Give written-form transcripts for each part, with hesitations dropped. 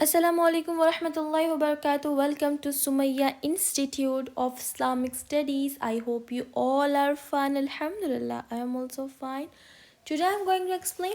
Assalamu alaikum wa rahmatullahi wa barakatuh. Welcome to Sumaya Institute of Islamic Studies. I hope you all are fine. Alhamdulillah, I am also fine. Today I am going to explain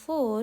4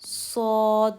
صاد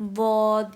ضاد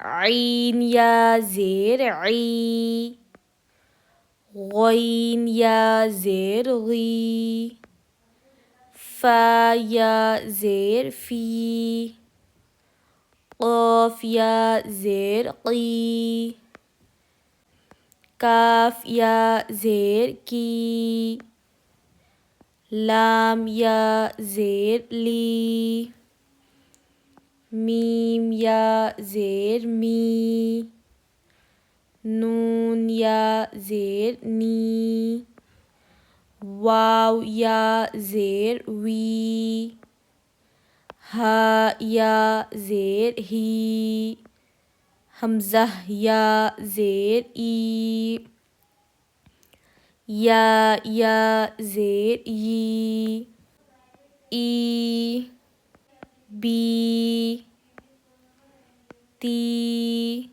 عين يا زير عي, غين يا زير غي, فا يا زير في, قاف يا زير قي, كاف يا زير كي, لام يا زير لي, ميم يا زير مي, نون يا زير ني, واو يا زير وي, ها يا زير هي, حمزة يا زير ای, یا زیر ی, ای بی, تی,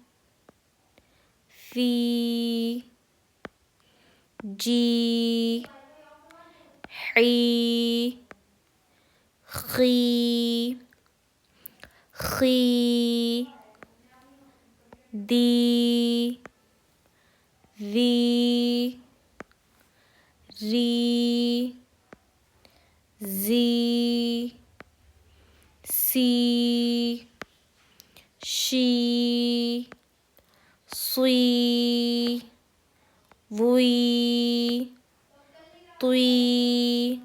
فی, جی, حی, خی, خی, دی, ری, ری, زی, سی, شی, سوی, وی, توی,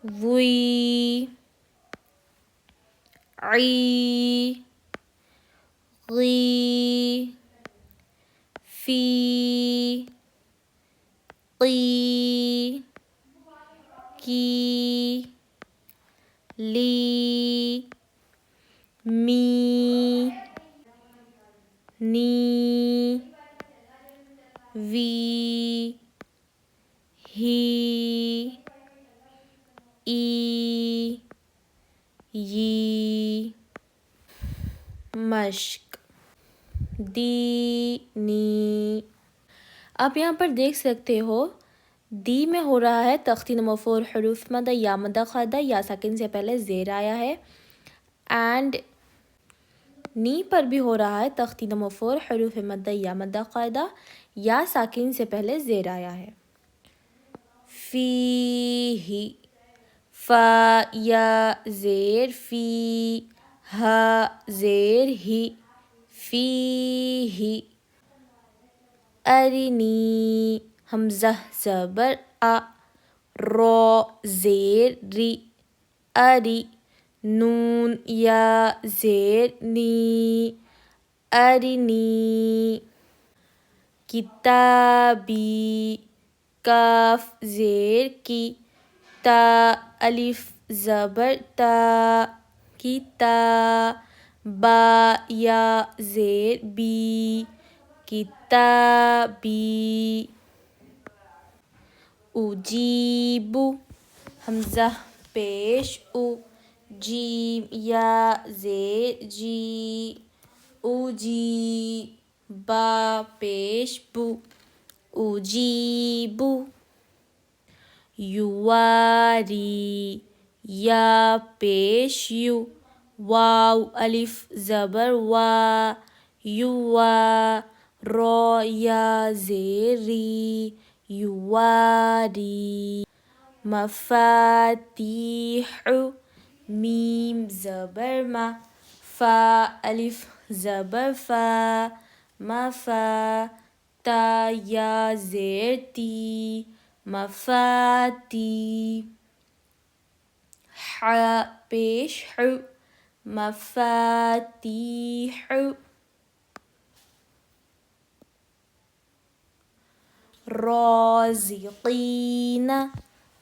وی, عی, غی, فی, قی, کی, لی, می, نی, وی, ہی, ای, یی. مشق. دی, نی. آپ یہاں پر دیکھ سکتے ہو دی میں ہو رہا ہے تختی نمبر 4 حروف مدہ یا مدہ قاعدہ, یا ساکن سے پہلے زیر آیا ہے. اینڈ نی پر بھی ہو رہا ہے تختی نمبر 4 حروف مدہ یا مدہ قاعدہ, یا ساکن سے پہلے زیر آیا ہے. فی ہی, فا یا زیر فی, ہا زیر ہی, فی ہی. ارنی, حمزہ زبر آ, رو زیر ری, اری. نون یا زیر نی, ارنی. کتابی, کاف زیر کی, تا الف زبر تا, کتا. با یا زیر بی, کتابی. اجیبو, حمزہ پیش او, جیم یا زیر جی, اجی. با پیش بو, اجیبو. یواری, یا پیش یو, واو الف زبر وا, یوا. رو یا زیر ری, یواری. مفاتیح, میم زبر ما, فا الف زبر فا, مفا. تا یا زیر تی, مفاتی. ح پیش ح, مفاتیح. رازقین,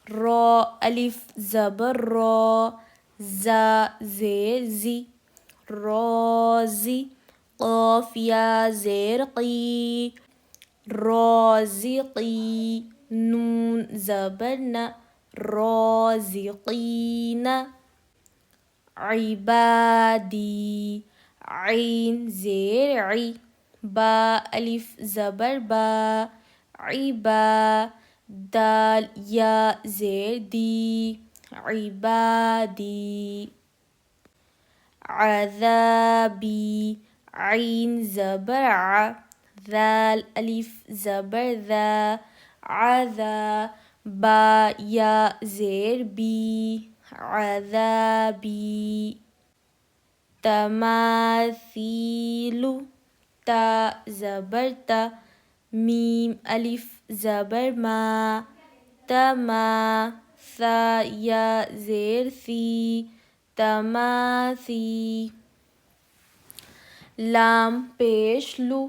را الف زبر را, زا زیر زی, رازی. قاف یا زیر قی, رازقی. نون زبر ن, رازقین. عبادی, عین زیر عی، با الف زبر با، عبا، دال یا زیر دی، عبادی. عذابی، عین زبر ع، ذال الف زبر ذا، عذا، با یا زیر بی، عذابی. تماثیل، تا زبر تا، میم الف زبر ما، تما، ثا یا زیر ثی، تماثی. لام پیش لو،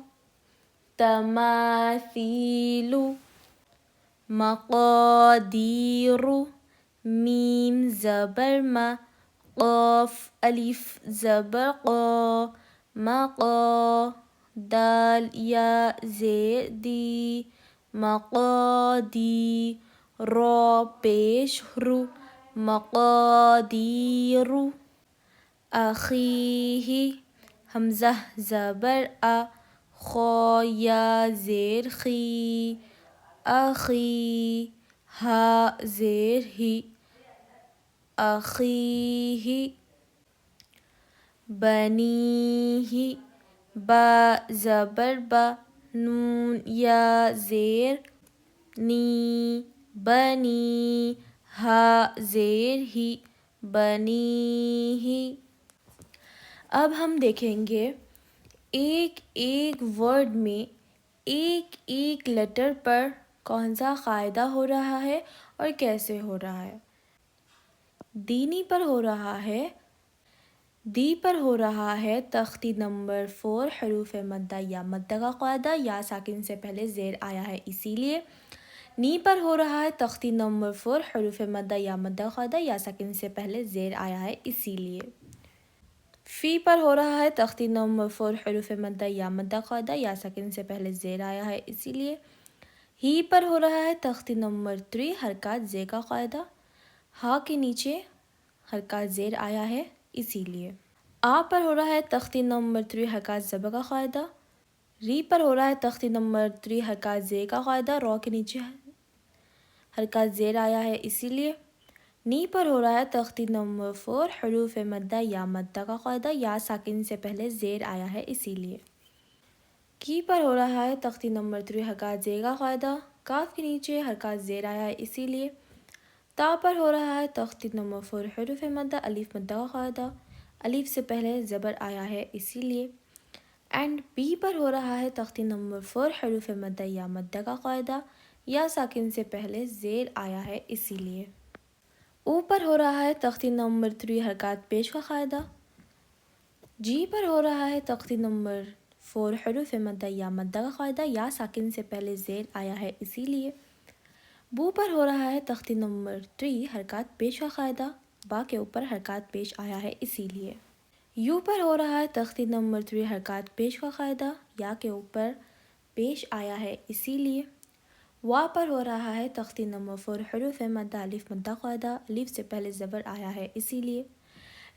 تماثیل. مقادیر، میم زبر ما، قاف الف زبر قا، مقا، دال یا زیر دی، مقادی. را پیش رو، مقادیر. اخیه، حمزہ زبر ا، خا یا زیر خی، اخی، ہا زیر ہی، اخیہ. بنیہ، با زبر با، نون یا زیر نی، بنی، ہا زیر ہی، بنیہ. اب ہم دیکھیں گے ایک ایک ورڈ میں ایک ایک لیٹر پر کون سا قاعدہ ہو رہا ہے اور کیسے ہو رہا ہے. دینی پر ہو رہا ہے، دی پر ہو رہا ہے تختی نمبر 4 حروف مدہ یا مدہ کا قاعدہ، یا ساکن سے پہلے زیر آیا ہے اسی لیے. نی پر ہو رہا ہے تختی نمبر 4 حروف مدہ یا مدہ کا قاعدہ، یا ساکن سے پہلے زیر آیا ہے اسی لیے. فی پر ہو رہا ہے تختی نمبر 4 حروف مدہ یا مدہ قاعدہ، یا ساکن سے پہلے زیر آیا ہے اسی لیے. ہی پر ہو رہا ہے تختی نمبر 3 حرکات زے کا قاعدہ، ہا کے نیچے حرکات زیر آیا ہے اسی لیے. آ پر ہو رہا ہے تختی نمبر 3 حرکات زبر کا قاعدہ، ری پر ہو رہا ہے تختی نمبر 3 حرکات زے کا قاعدہ، رو کے نیچے حرکات زیر آیا ہے اسی لیے. نی پر ہو رہا ہے تختی نمبر 4 حروف مدہ یا مدہ کا قاعدہ، یا ساکن سے پہلے زیر آیا ہے اسی لیے. کی پر ہو رہا ہے تختی نمبر 3 حرکات زے کا قاعدہ، کاف کے نیچے حرکات زیر آیا ہے اسی لیے. تا پر ہو رہا ہے تختی نمبر 4 حروف مدہ الف مدہ کا قاعدہ، الف سے پہلے زبر آیا ہے اسی لیے. اینڈ بی پر ہو رہا ہے تختی نمبر 4 حروف مدہ یا مدہ کا قاعدہ، یا ساکن سے پہلے زیر آیا ہے اسی لیے. او پر ہو رہا ہے تختی نمبر 3 حرکات پیش کا قاعدہ، جی پر ہو رہا ہے تختی نمبر 4 حروف مدہ یا مدہ کا قاعدہ، یا ساکن سے پہلے زیر آیا ہے اسی لیے. بو پر ہو رہا ہے تختی نمبر 3 حرکات پیش کا قاعدہ، با کے اوپر حرکات پیش آیا ہے اسی لیے. یو پر ہو رہا ہے تختی نمبر 3 حرکات پیش کا قاعدہ، یا کے اوپر پیش آیا ہے اسی لیے. وا پر ہو رہا ہے تختی نمبر 4 حروف مدہ الف مدہ قاعدہ، الف سے پہلے زبر آیا ہے اسی لیے.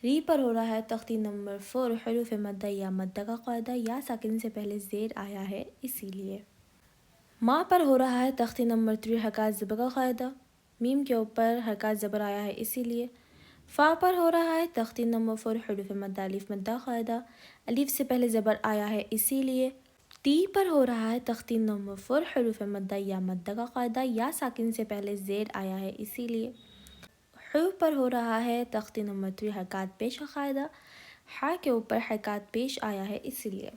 ری پر ہو رہا ہے تختی نمبر 4 حروف مدہ یا مدہ کا قاعدہ، یا ساکن سے پہلے زیر آیا ہے اسی لیے. ما پر ہو رہا ہے تختی نمبر 3 حرکات زبر کا قاعدہ، میم کے اوپر حرکات زبر آیا ہے اسی لیے. فا پر ہو رہا ہے تختی نمبر 4 حروف مدہ الف مدہ قاعدہ، الف سے پہلے زبر آیا ہے اسی لیے. تی پر ہو رہا ہے تختی نمبر 4 حروف مدہ یا مدہ کا قاعدہ، یا ساکن سے پہلے زیر آیا ہے اسی لیے. حو پر ہو رہا ہے تختی نمبر 3 حرکات پیش کا قاعدہ، ہا کے اوپر حرکات پیش آیا ہے اسی لیے.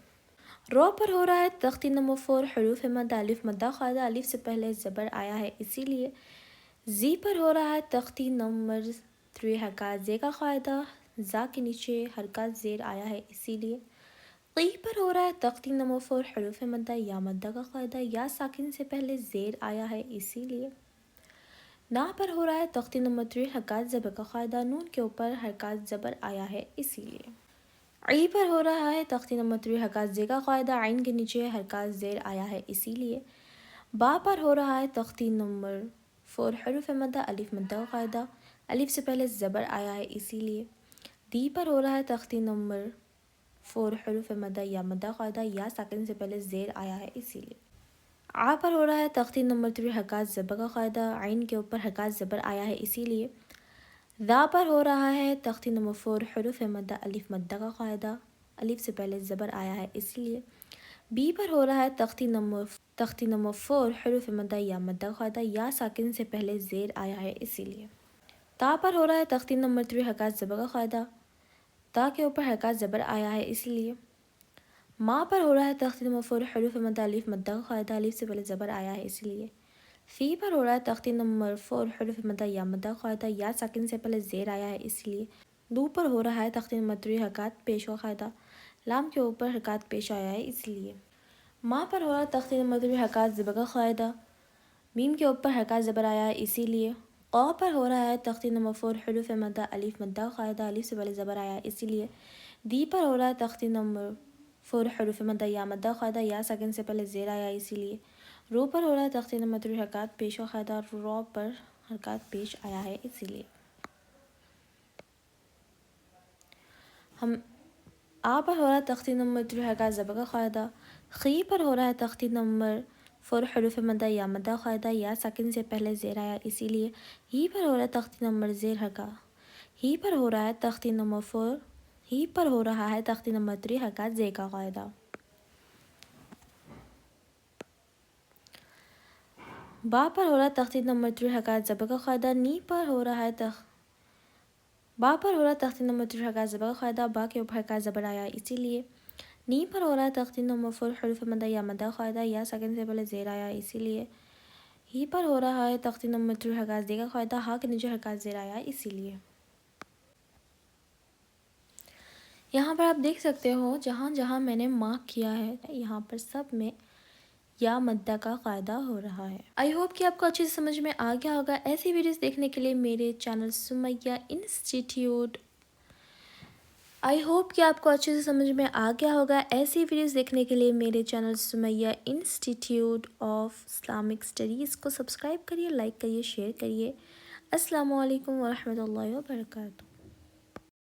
رو پر ہو رہا ہے تختی نمبر 4 حروف مدہ الف مدہ قاعدہ، الف سے پہلے زبر آیا ہے اسی لیے. زی پر ہو رہا ہے تختی نمبر 3 حرکات زے کا قاعدہ، زا کے نیچے حرکات زیر آیا ہے اسی لیے. قی پر ہو رہا ہے تختی نمبر 4 حروف مدہ یا مدہ کا قاعدہ، یا ساکن سے پہلے زیر آیا ہے اسی لیے. نا پر ہو رہا ہے تختی نمبر 3 حرکات زبر کا قاعدہ، نون کے اوپر حرکات زبر آیا ہے اسی لیے. عی پر ہو رہا ہے تختی نمبر 3 حرکات زے کا قاعدہ، عین کے نیچے حرکات زیر آیا ہے اسی لیے. با پر ہو رہا ہے تختی نمبر 4 حروف مدہ الف مدہ کا قاعدہ، الف سے پہلے زبر آیا ہے اسی لیے. دی پر ہو رہا ہے تختی نمبر فور حروف مدہ یا مدہ قاعدہ، یا ساکن سے پہلے زیر آیا ہے اسی لیے۔ آ پر ہو رہا ہے تختی نمبر 3 حرکات زبر کا قاعدہ، عین کے اوپر حرکات زبر آیا ہے اسی لیے۔ ذا پر ہو رہا ہے تختی نمبر 4 حروف مدہ الف مدہ کا قاعدہ، الف سے پہلے زبر آیا ہے اسی لیے۔ بی پر ہو رہا ہے تختی نمبر 4 حروف مدہ یا مدہ قاعدہ، یا ساکن سے پہلے زیر آیا ہے اسی لیے۔ تا پر ہو رہا ہے تختی نمبر 3 حرکات زبر کا قاعدہ، تا کے اوپر حرکات زبر آیا ہے اسی لیے۔ ما پر ہو رہا ہے تختی نمبر 4 حروف مدہ الف مدہ کا قاعدہ، الف سے پہلے زبر آیا ہے اسی لیے۔ فی پر ہو رہا ہے تختی نمبر 4 حروف مدہ یا مدہ قاعدہ، یا ساکن سے پہلے زیر آیا ہے اسی لیے۔ دو پر ہو رہا ہے تختی نمبر 3 حرکات پیش کا قاعدہ، لام کے اوپر حرکات پیش آیا ہے اس لیے۔ ما پر ہو رہا ہے تختی نمبر 3 حرکات زبر کا قاعدہ، میم کے اوپر حرکات زبر آیا ہے اسی لیے۔ قاف پر ہو رہا ہے تختی نمبر 4 حروف مدہ الف مدہ قاعدہ، الف سے پہلے زبر آیا ہے اسی لیے۔ دی پر ہو رہا ہے تختی نمبر 4 حروف مدہ یا مدہ قاعدہ، یا ساکن سے پہلے زیر آیا ہے اسی لیے۔ رو پر ہو رہا ہے تختی نمبر 3 حرکات پیش کا قاعدہ، رو پر حرکات پیش آیا ہے اسی لیے۔ آ پر ہو رہا ہے تختی نمبر 3 حرکات زبر کا قاعدہ، خی پر ہو رہا ہے تختی نمبر 4 حروف مدہ یا مدہ قاعدہ، یا ساکن سے پہلے زیر آیا اسی لیے۔ ہی پر ہو رہا ہے تختی نمبر زیر حرکات، ہی پر ہو رہا ہے تختی نمبر 3 حرکات زیر کا قاعدہ۔ با پر ہو رہا ہے تختی نمبر 3 حرکات زبر کا قاعدہ، نی پر ہو رہا ہے با پر ہو رہا ہے تختی نمبر 3 حرکات زبر کا قاعدہ، با کے اوپر حرکات زبر آیا اسی لیے۔ نی پر ہو رہا ہے تختی نمبر 4 حروف مدہ یا مدہ قاعدہ، یا ساکن سے پہلے زیر آیا اسی لیے۔ ہی پر ہو رہا ہے تختی نمبر 3 حرکات زیر کا قاعدہ، ہا کے نیچے حرکات زیر آیا اسی لیے۔ یہاں پر آپ دیکھ سکتے ہو جہاں جہاں میں نے مارک کیا ہے، یہاں پر سب میں یا مدہ کا قاعدہ ہو رہا ہے۔ آئی ہوپ کہ آپ کو اچھے سے سمجھ میں آ گیا ہوگا۔ ایسی ویڈیوز دیکھنے کے لیے میرے channel Sumaiya institute of Islamic studies کو سبسکرائب کریے، لائک کریے، شیئر کریے۔ السلام علیکم ورحمۃ اللہ وبرکاتہ۔